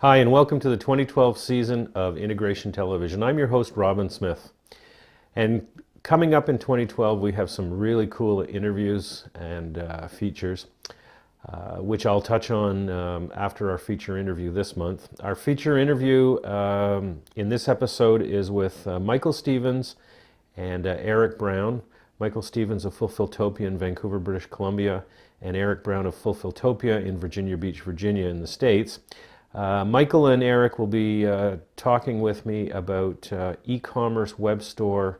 Hi, and welcome to the 2012 season of Integration Television. I'm your host, Robin Smith. And coming up in 2012, we have some really cool interviews and features, which I'll touch on after our feature interview this month. Our feature interview in this episode is with Michael Stevens and Eric Brown. Michael Stevens of Fulfilltopia in Vancouver, British Columbia, and Eric Brown of Fulfilltopia in Virginia Beach, Virginia in the States. Michael and Eric will be talking with me about e-commerce, web store,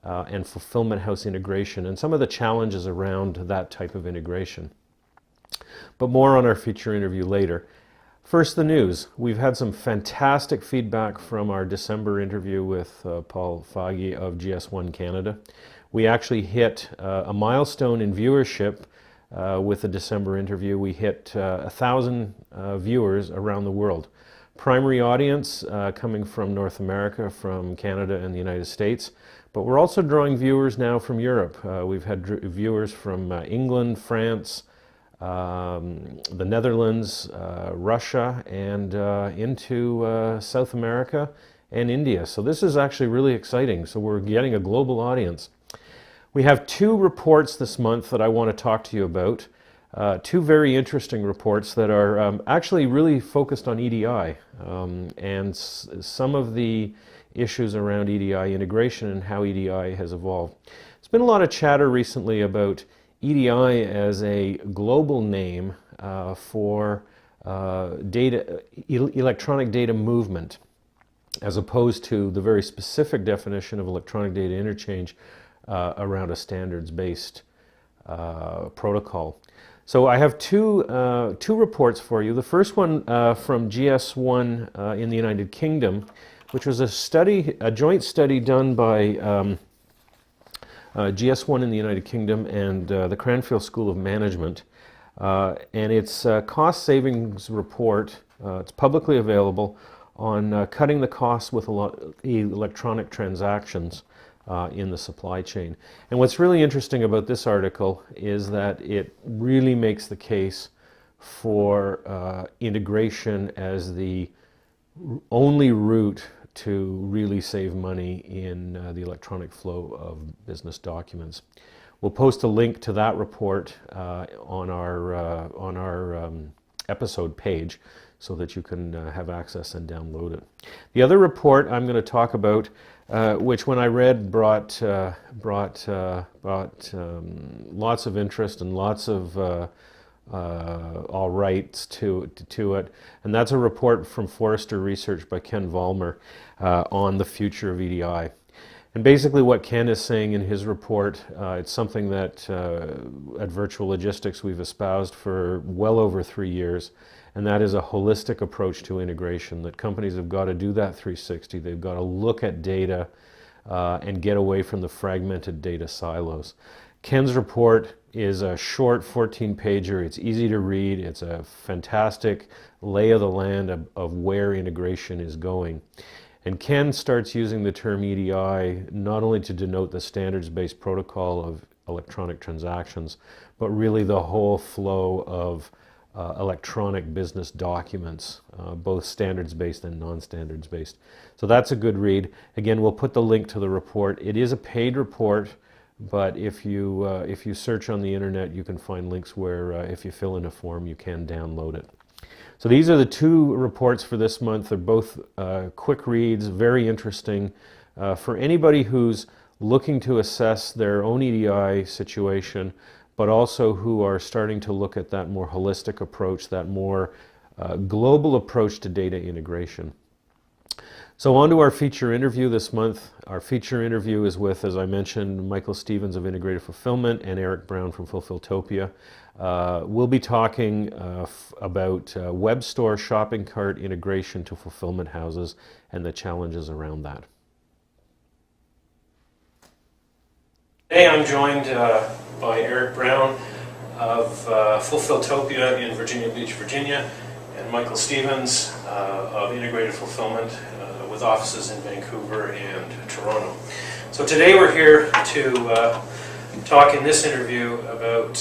and fulfillment house integration and some of the challenges around that type of integration. But more on our feature interview later. First, the news. We've had some fantastic feedback from our December interview with Paul Faggi of GS1 Canada. We actually hit a milestone in viewership with the December interview. We hit 1,000 viewers around the world. Primary audience coming from North America, from Canada and the United States, but we're also drawing viewers now from Europe. We've had viewers from England, France, the Netherlands, Russia, and into South America and India. So this is actually really exciting. So we're getting a global audience. We have two reports this month that I want to talk to you about. Two very interesting reports that are actually really focused on EDI and some of the issues around EDI integration and how EDI has evolved. There's been a lot of chatter recently about EDI as a global name for electronic data movement, as opposed to the very specific definition of electronic data interchange around a standards-based protocol. So I have two reports for you. The first one from GS1 in the United Kingdom, which was a joint study done by GS1 in the United Kingdom and the Cranfield School of Management. And it's a cost savings report. It's publicly available on cutting the costs with electronic transactions in the supply chain. And what's really interesting about this article is that it really makes the case for integration as the only route to really save money in the electronic flow of business documents. We'll post a link to that report on our episode page so that you can have access and download it. The other report I'm going to talk about, which when I read brought lots of interest and lots of all rights to it, and that's a report from Forrester research by Ken Vollmer on the future of EDI. And basically what Ken is saying in his report, it's something that at Virtual Logistics we've espoused for well over 3 years, and that is a holistic approach to integration, that companies have got to do that 360. They've got to look at data and get away from the fragmented data silos. Ken's report is a short 14-pager. It's easy to read. It's a fantastic lay of the land of where integration is going. And Ken starts using the term EDI not only to denote the standards-based protocol of electronic transactions, but really the whole flow of electronic business documents, both standards-based and non-standards-based. So that's a good read. Again, we'll put the link to the report. It is a paid report, but if you search on the internet, you can find links where if you fill in a form, you can download it. So these are the two reports for this month. They're both quick reads, very interesting for anybody who's looking to assess their own EDI situation, but also who are starting to look at that more holistic approach, that more global approach to data integration. So on to our feature interview this month. Our feature interview is with, as I mentioned, Michael Stevens of Integrated Fulfillment and Eric Brown from Fulfilltopia. We'll be talking about web store shopping cart integration to fulfillment houses and the challenges around that. Today I'm joined by Eric Brown of Fulfilltopia in Virginia Beach, Virginia, and Michael Stevens of Integrated Fulfillment with offices in Vancouver and Toronto. So today we're here to talk in this interview about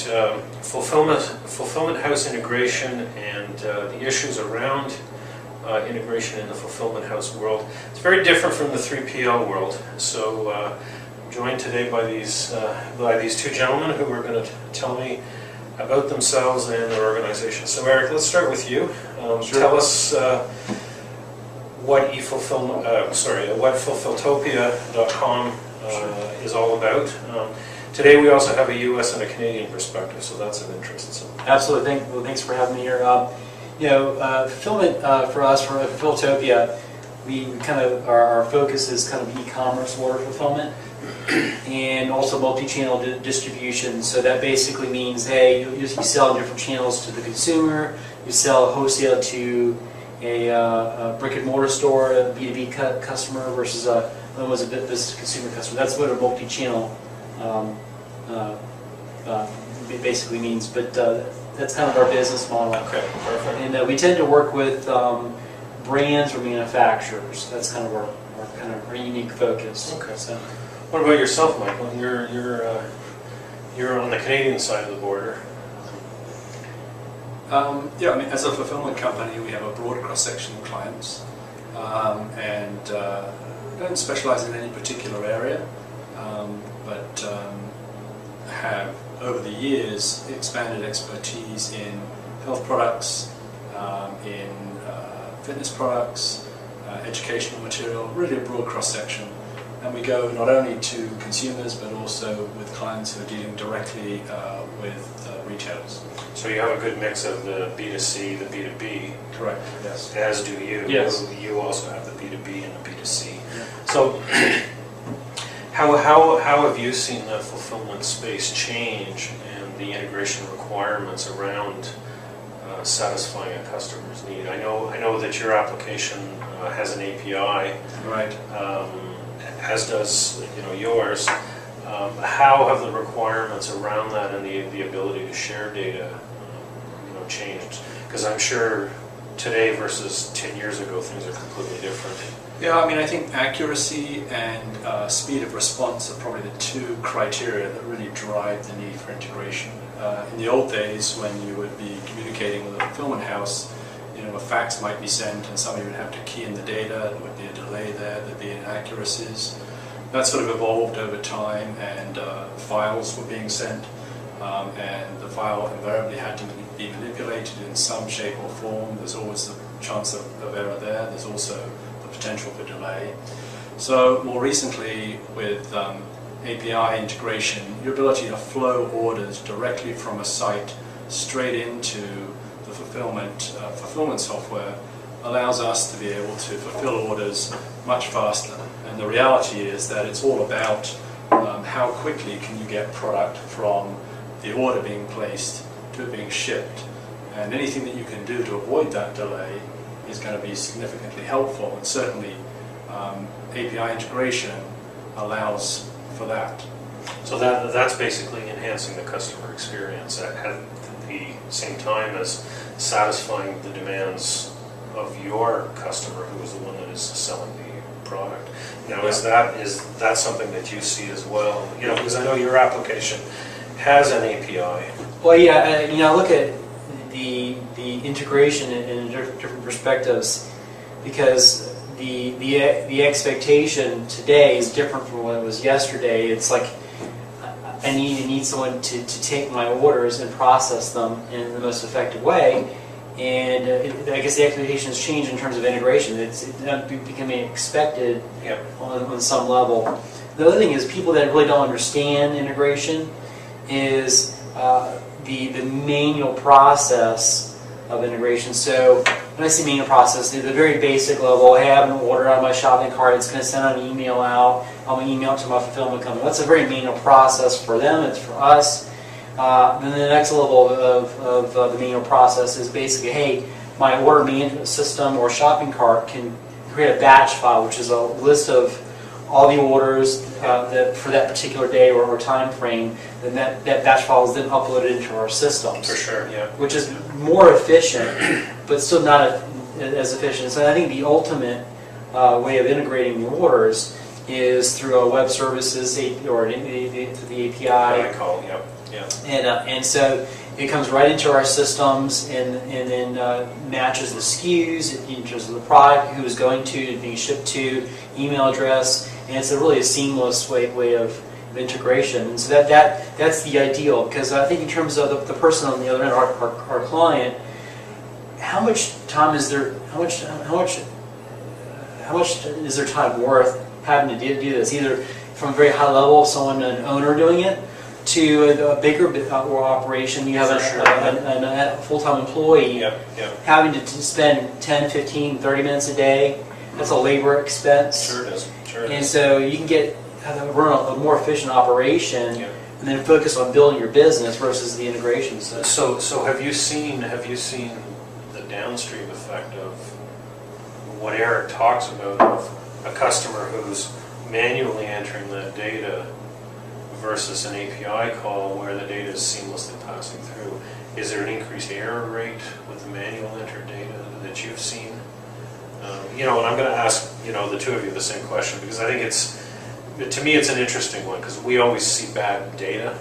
fulfillment house integration and the issues around integration in the fulfillment house world. It's very different from the 3PL world. So I'm joined today by these two gentlemen who are going to tell me about themselves and their organization. So Eric, let's start with you. Sure. Tell us what Fulfilltopia.com is all about. Today we also have a U.S. and a Canadian perspective, so that's of interest. So. Absolutely. Thanks for having me here. Fulfillment for us, for Fulfilltopia, we kind of our focus is kind of e-commerce order fulfillment and also multi-channel distribution. So that basically means, hey, you sell in different channels to the consumer. You sell wholesale to a brick and mortar store, a B2B customer versus a business to consumer customer. That's what a multi-channel basically means, but that's kind of our business model. Okay, perfect. And we tend to work with brands or manufacturers. That's kind of our unique focus. Okay. So, what about yourself, Michael? You're on the Canadian side of the border. As a fulfillment company, we have a broad cross-section of clients, and don't specialize in any particular area, but have over the years expanded expertise in health products, in fitness products, educational material, really a broad cross-section. And we go not only to consumers but also with clients who are dealing directly with retailers. So you have a good mix of the B2C, the B2B. Correct, yes. As do you. Yes. You also have the B2B and the B2C. Yeah. So how have you seen the fulfillment space change and the integration requirements around satisfying a customer's need? I know that your application has an API. Right. As does yours. How have the requirements around that and the ability to share data changed? Because I'm sure today versus 10 years ago things are completely different. Yeah, I think accuracy and speed of response are probably the two criteria that really drive the need for integration. In the old days, when you would be communicating with a fulfillment house, a fax might be sent and somebody would have to key in the data, there would be a delay there, there'd be inaccuracies. That sort of evolved over time, and files were being sent, and the file invariably had to be manipulated in some shape or form. There's always the chance of error there. There's also the potential for delay. So more recently, with API integration, your ability to flow orders directly from a site straight into the fulfillment software allows us to be able to fulfill orders much faster. And the reality is that it's all about how quickly can you get product from the order being placed to it being shipped. And anything that you can do to avoid that delay is going to be significantly helpful. And certainly API integration allows for that. So that's basically enhancing the customer experience at the same time as satisfying the demands of your customer, who is the one that is selling the product. Is that something that you see as well? Because I know your application has an API. Well, yeah, I look at the integration in different perspectives, because the expectation today is different from what it was yesterday. It's like I need someone to take my orders and process them in the most effective way. And I guess the expectations change in terms of integration. It's becoming expected on some level. The other thing is, people that really don't understand integration is the manual process of integration. So when I say manual process, the very basic level, I have an order on my shopping cart, it's going to send an email out, I'm going to email it to my fulfillment company. That's a very manual process for them, it's for us. Then the next level of the manual process is basically, hey, my order management system or shopping cart can create a batch file, which is a list of all the orders for that particular day or time frame. Then that batch file is then uploaded into our systems. For sure, yeah. Which is more efficient, but still not as efficient. So I think the ultimate way of integrating the orders is through a web services or through the API. I call, yeah. And so it comes right into our systems and then matches the SKUs, it enters the product, who is going to, being shipped to, email address, and it's really a seamless way of integration. And so that's the ideal, because I think in terms of the person on the other end, our client, how much time is there? How much is their time worth having to do this? Either from a very high level, someone, an owner doing it, to a bigger operation, you have a full-time employee having to spend 10, 15, 30 minutes a day. That's a labor expense. Sure it is. Sure it and is. so you can run a more efficient operation and then focus on building your business versus the integration. So have you seen the downstream effect of what Eric talks about, of a customer who's manually entering that data versus an API call where the data is seamlessly passing through? Is there an increased error rate with the manual entered data that you've seen? And I'm going to ask the two of you the same question, because I think to me it's an interesting one, because we always see bad data.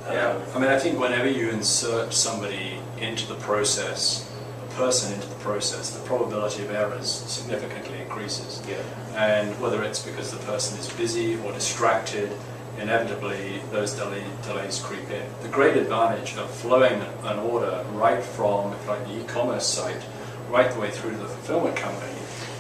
Yeah, I think whenever you insert somebody into the process, a person into the process, the probability of errors significantly increases. Yeah. And whether it's because the person is busy or distracted, inevitably those delays creep in. The great advantage of flowing an order right from, if like, the e-commerce site right the way through to the fulfillment company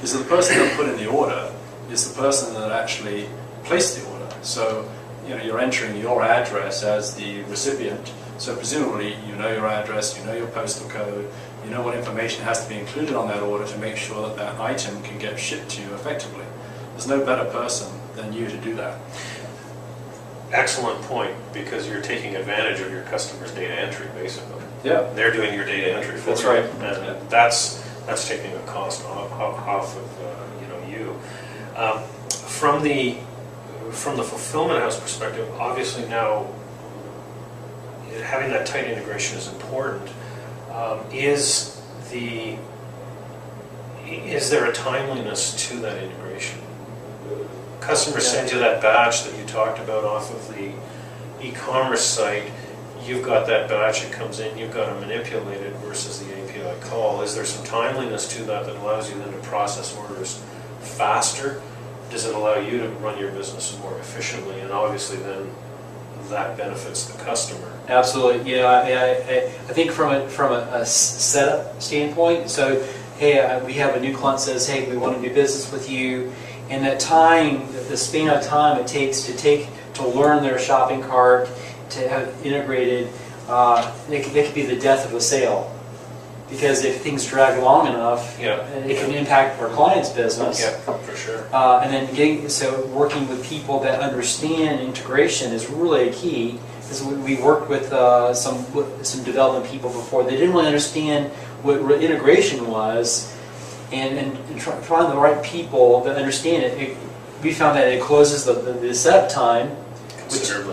is that the person that put in the order is the person that actually placed the order. So you're entering your address as the recipient, so presumably you know your address, you know your postal code, you know what information has to be included on that order to make sure that that item can get shipped to you effectively. There's no better person than you to do that. Excellent point, because you're taking advantage of your customer's data entry, basically. Yeah. They're doing your data entry for you. That's right. And that's taking a cost off of you. From the fulfillment house perspective, obviously now having that tight integration is important. Is there a timeliness to that integration? Customers send you that batch that you talked about off of the e-commerce site. You've got that batch that comes in, you've got to manipulate it versus the API call. Is there some timeliness to that allows you then to process orders faster? Does it allow you to run your business more efficiently? And obviously then that benefits the customer. Absolutely, I think from a setup standpoint, so hey, we have a new client says, hey, we want to do business with you, and that time, the span of time it takes to learn their shopping cart, to have it integrated, it could be the death of a sale. Because if things drag long enough, it can impact our client's business. Yeah, for sure. And then working with people that understand integration is really a key. Because we worked with some development people before. They didn't really understand what integration was, and find the right people that understand it. We found that it closes the setup time,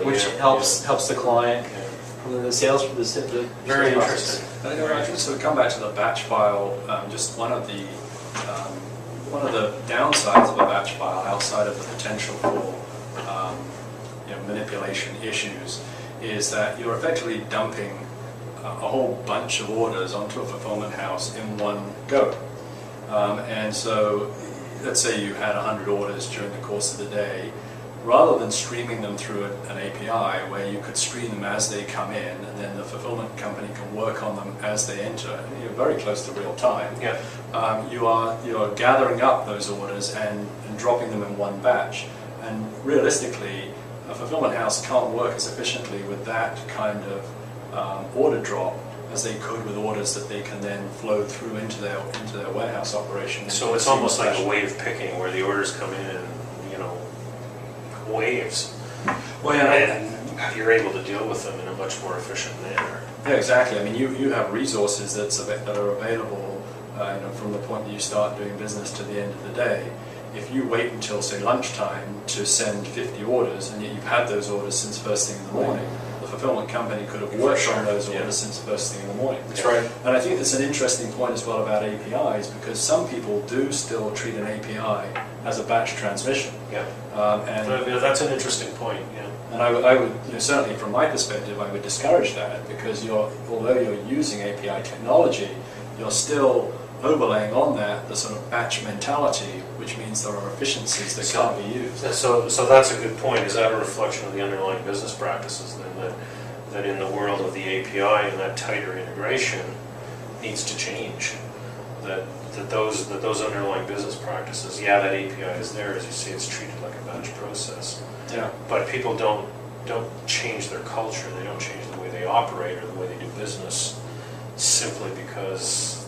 which helps the client. From the sales, very interesting. So come back to the batch file. Just one of the downsides of a batch file, outside of the potential for manipulation issues, is that you're effectively dumping a whole bunch of orders onto a fulfillment house in one go. And so, let's say you had 100 orders during the course of the day. Rather than streaming them through an API where you could stream them as they come in, and then the fulfillment company can work on them as they enter, you're very close to real time. Yeah. You are gathering up those orders and dropping them in one batch. And realistically, a fulfillment house can't work as efficiently with that kind of order drop as they could with orders that they can then flow through into their warehouse operation. So it's almost like a wave picking, where the orders come in waves. Well, and you're able to deal with them in a much more efficient manner. Yeah, exactly. I mean, you have resources that are available from the point that you start doing business to the end of the day. If you wait until, say, lunchtime to send 50 orders, and yet you've had those orders since first thing in the morning, the fulfillment company could have worked on those orders since first thing in the morning. That's right. And I think that's an interesting point as well about APIs, because some people do still treat an API as a batch transmission. Yeah. And That's an interesting point. Yeah. And I would certainly, from my perspective, I would discourage that, because although you're using API technology, you're still overlaying on that the sort of batch mentality, which means there are efficiencies that can't be used. So that's a good point. Is that a reflection of the underlying business practices then, that in the world of the API and that tighter integration needs to change? That those underlying business practices, yeah, that API is there, as you say, it's treated like a batch process. Yeah. But people don't change their culture. They don't change the way they operate or the way they do business simply because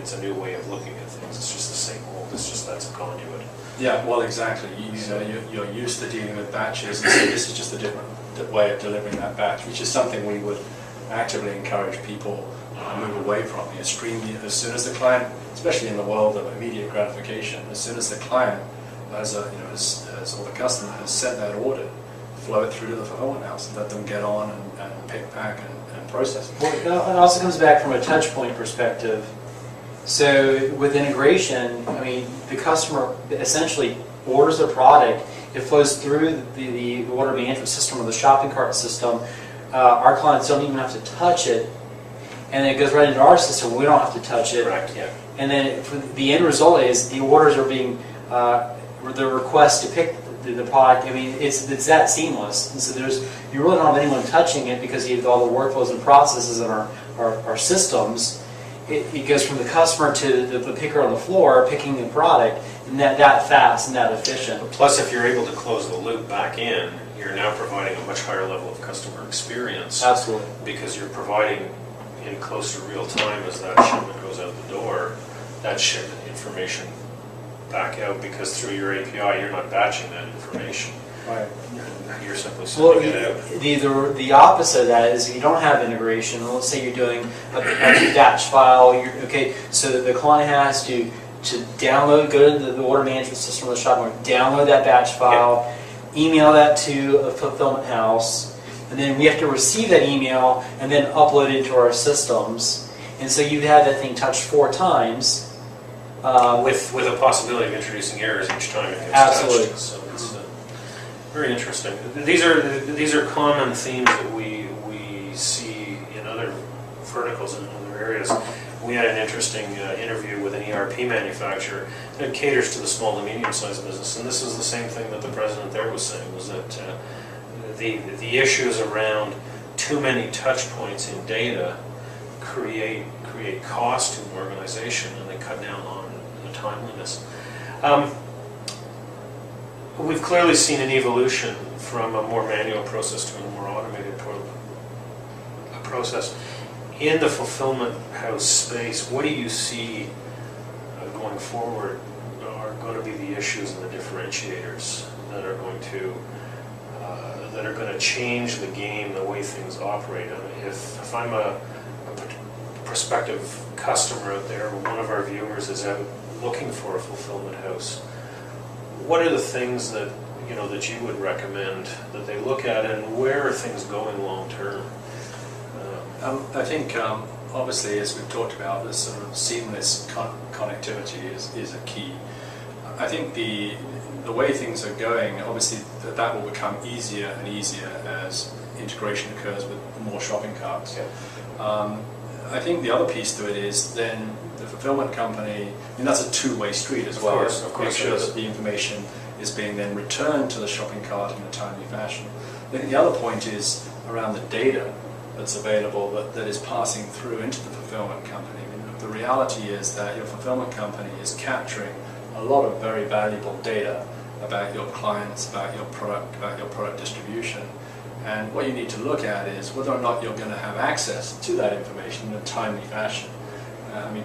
it's a new way of looking at things. It's just the same old. It's just that's a conduit. Yeah, well, exactly. You're used to dealing with batches, and so this is just a different way of delivering that batch, which is something we would actively encourage people to move away from. As soon as the client, especially in the world of immediate gratification, as soon as the client or the customer has sent that order, flow it through to the fulfillment house and let them get on and pick, pack, and process it. Well, it also comes back from a touch point perspective. So with integration, I mean, the customer essentially orders a product, it flows through the order management system or the shopping cart system. Our clients don't even have to touch it, and then it goes right into our system. We don't have to touch it. Correct, yeah. And then the end result is the orders are being, the request to pick the product, I mean, it's that seamless. And so you really don't have anyone touching it because you have all the workflows and processes in our systems. It goes from the customer to the picker on the floor picking the product, and that fast and that efficient. Plus, if you're able to close the loop back in, you're now providing a much higher level of customer experience. Absolutely. Because you're providing in close to real time as that shipment goes out the door, that shipment information back out, because through your API you're not batching that information. Right. You're simply sending it out. The opposite of that is you don't have integration. Let's say you're doing a batch file. So the client has to download, go to the order management system of the shop, download that batch file, email that to a fulfillment house, and then we have to receive that email and then upload it into our systems. And so you've had that thing touched 4 times. With a possibility of introducing errors each time it gets absolutely touched. So it's very interesting. These are common themes that we see in other verticals and in other areas. We had an interesting interview with an ERP manufacturer that caters to the small to medium-sized business, and this is the same thing that the president there was saying, was that the issues around too many touch points in data create cost to an organization, and they cut down on the timeliness. We've clearly seen an evolution from a more manual process to a more automated process. In the fulfillment house space, what do you see going forward are going to be the issues and the differentiators that are going to change the game, the way things operate? I mean, if I'm a prospective customer out there, one of our viewers is out looking for a fulfillment house, what are the things that you would recommend that they look at, and where are things going long term? I think obviously, as we've talked about, this sort of seamless connectivity is a key. I think the way things are going, obviously that will become easier and easier as integration occurs with more shopping carts. Yeah. I think the other piece to it is then the fulfillment company, and that's a two-way street as well. Of course, make sure that the information is being then returned to the shopping cart in a timely fashion. I think the other point is around the data that's available that is passing through into the fulfillment company. I mean, the reality is that your fulfillment company is capturing a lot of very valuable data about your clients, about your product distribution. And what you need to look at is whether or not you're going to have access to that information in a timely fashion. I mean,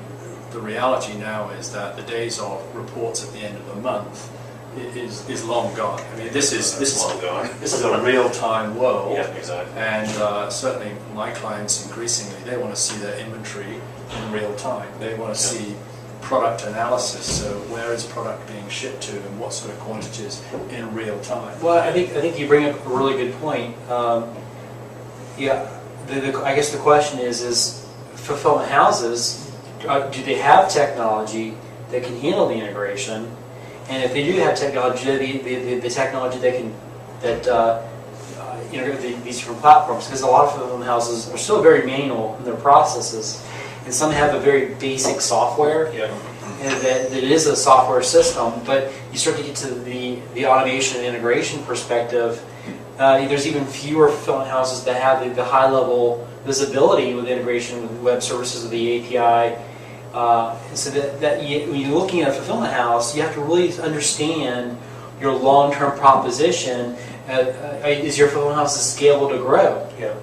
the reality now is that the days of reports at the end of the month is long gone. I mean, this is long gone. This is a real-time world. Yeah, exactly. And certainly, my clients increasingly they want to see their inventory in real time. They want to see product analysis. So, where is product being shipped to, and what sort of quantities in real time? Well, I think you bring up a really good point. I guess the question is fulfillment houses, do they have technology that can handle the integration? And if they do have technology, the technology that integrate these different platforms, because a lot of fulfillment houses are still very manual in their processes, and some have a very basic software, and that is a software system. But you start to get to the automation and integration perspective. There's even fewer fulfillment houses that have the high level visibility with integration with web services of the API. So when you're looking at a fulfillment house, you have to really understand your long-term proposition. Is your fulfillment house scalable to grow? Yeah.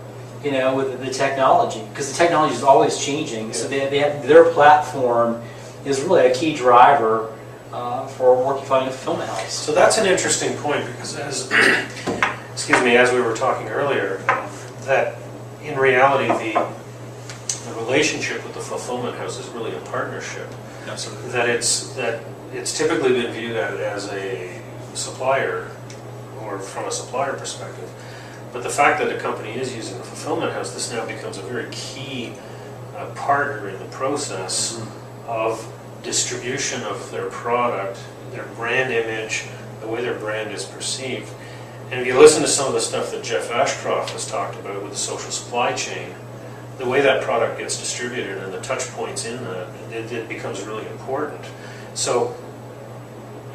You know, with the technology, because the technology is always changing. Yeah. So their platform is really a key driver for finding a fulfillment house. So that's an interesting point, because as as we were talking earlier, that in reality the relationship with the fulfillment house is really a partnership. Absolutely. That it's typically been viewed as a supplier, or from a supplier perspective. But the fact that a company is using a fulfillment house, this now becomes a very key partner in the process of distribution of their product, their brand image, the way their brand is perceived. And if you listen to some of the stuff that Jeff Ashcroft has talked about with the social supply chain, the way that product gets distributed and the touch points in that, it becomes really important. So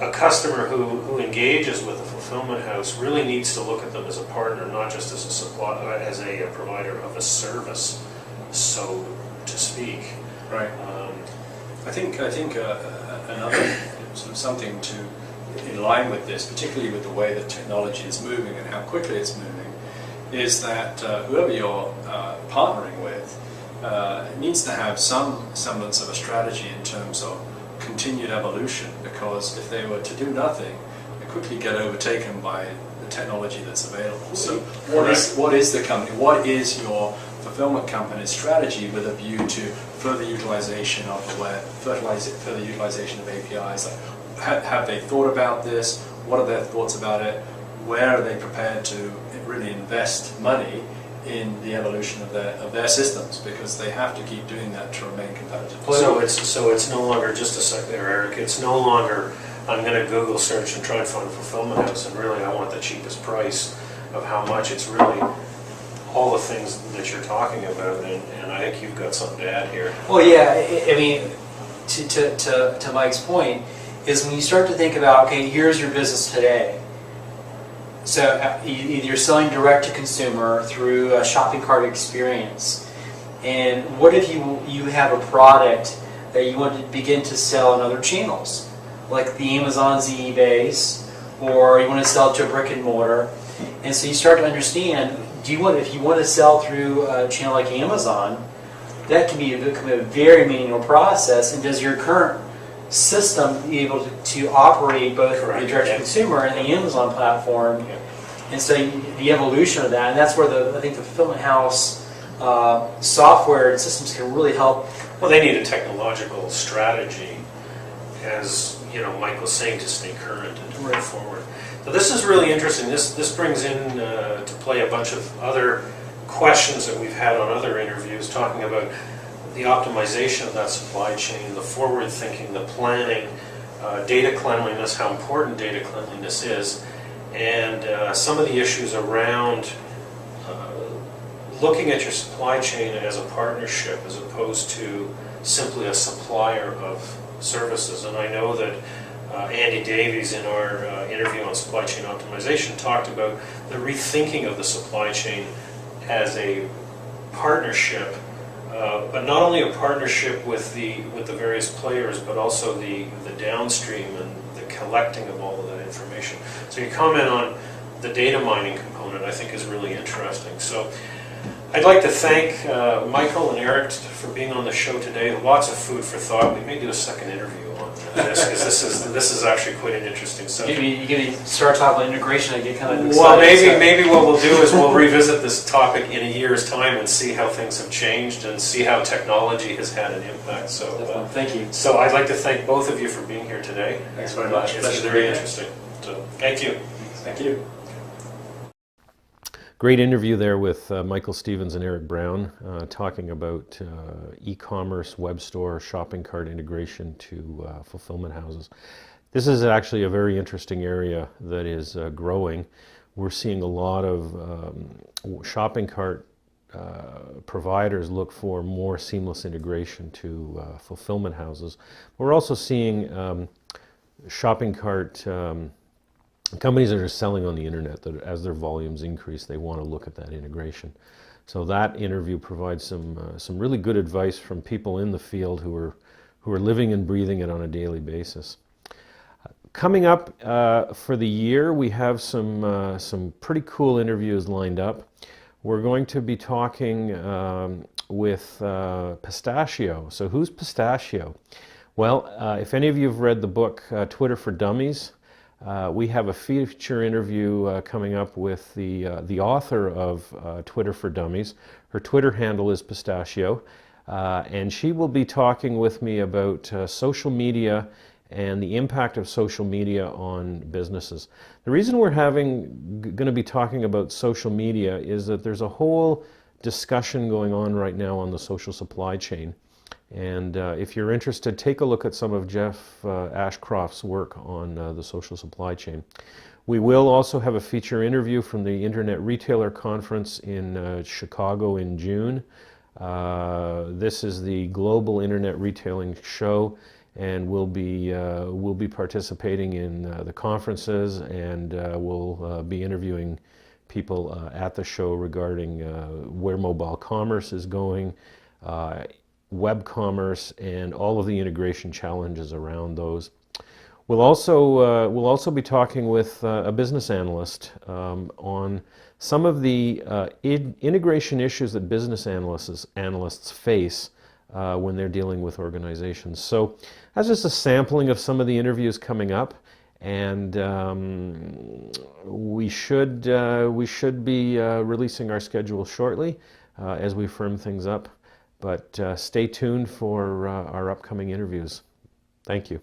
a customer who engages with a fulfillment house really needs to look at them as a partner, not just as a provider of a service, so to speak. Right. I think another sort of something to in line with this, particularly with the way that technology is moving and how quickly it's moving, is that whoever you're partnering with needs to have some semblance of a strategy in terms of continued evolution, because if they were to do nothing, they quickly get overtaken by the technology that's available. So what is the company, what is your fulfillment company's strategy with a view to further utilization of the web, further utilization of APIs? Like, have they thought about this? What are their thoughts about it? Where are they prepared to really invest money in the evolution of their systems, because they have to keep doing that to remain competitive. So it's no longer, just a sec there, Eric, it's no longer I'm going to Google search and try and find a fulfillment house and really I want the cheapest price of how much. It's really all the things that you're talking about, and I think you've got something to add here. Well, yeah, I mean, to Mike's point, is when you start to think about, okay, here's your business today. So either you're selling direct to consumer through a shopping cart experience, and what if you have a product that you want to begin to sell on other channels, like the Amazons, the eBays, or you want to sell to a brick and mortar, and so you start to understand, if you want to sell through a channel like Amazon, that can become a very manual process, and does your current system be able to operate both the direct to consumer and the Amazon platform? And so the evolution of that, and that's where I think the fulfillment house software and systems can really help. Well, they need a technological strategy, as Mike was saying, to stay current and to move forward. So this is really interesting. This brings in to play a bunch of other questions that we've had on other interviews, talking about the optimization of that supply chain, the forward thinking, the planning, data cleanliness, how important data cleanliness is, and some of the issues around looking at your supply chain as a partnership as opposed to simply a supplier of services. And I know that Andy Davies in our interview on supply chain optimization talked about the rethinking of the supply chain as a partnership, but not only a partnership with the various players, but also the downstream and the collecting of all of that information. So your comment on the data mining component, I think, is really interesting. So I'd like to thank Michael and Eric for being on the show today. Lots of food for thought. We may do a second interview on this, because this is actually quite an interesting subject. You're going to start talking about integration and get kind of excited. Well, maybe what we'll do is we'll revisit this topic in a year's time and see how things have changed and see how technology has had an impact. So thank you. So I'd like to thank both of you for being here today. Thanks very much. It's very interesting. So thank you. Thank you. Great interview there with Michael Stevens and Eric Brown, talking about e-commerce, web store, shopping cart integration to fulfillment houses. This is actually a very interesting area that is growing. We're seeing a lot of shopping cart providers look for more seamless integration to fulfillment houses. We're also seeing shopping cart companies that are selling on the internet, that as their volumes increase, they want to look at that integration. So that interview provides some really good advice from people in the field who are living and breathing it on a daily basis. Coming up for the year, we have some pretty cool interviews lined up. We're going to be talking with Pistachio. So who's Pistachio? Well, if any of you have read the book Twitter for Dummies, we have a feature interview coming up with the author of Twitter for Dummies. Her Twitter handle is Pistachio, and she will be talking with me about social media and the impact of social media on businesses. The reason we're going to be talking about social media is that there's a whole discussion going on right now on the social supply chain. And if you're interested, take a look at some of Jeff Ashcroft's work on the social supply chain. We will also have a feature interview from the Internet Retailer Conference in Chicago in June. This is the global internet retailing show, and we'll be participating in the conferences, and we'll be interviewing people at the show regarding where mobile commerce is going, web commerce, and all of the integration challenges around those. We'll also be talking with a business analyst on some of the integration issues that business analysts face when they're dealing with organizations. So that's just a sampling of some of the interviews coming up, and we should be releasing our schedule shortly as we firm things up. But stay tuned for our upcoming interviews. Thank you.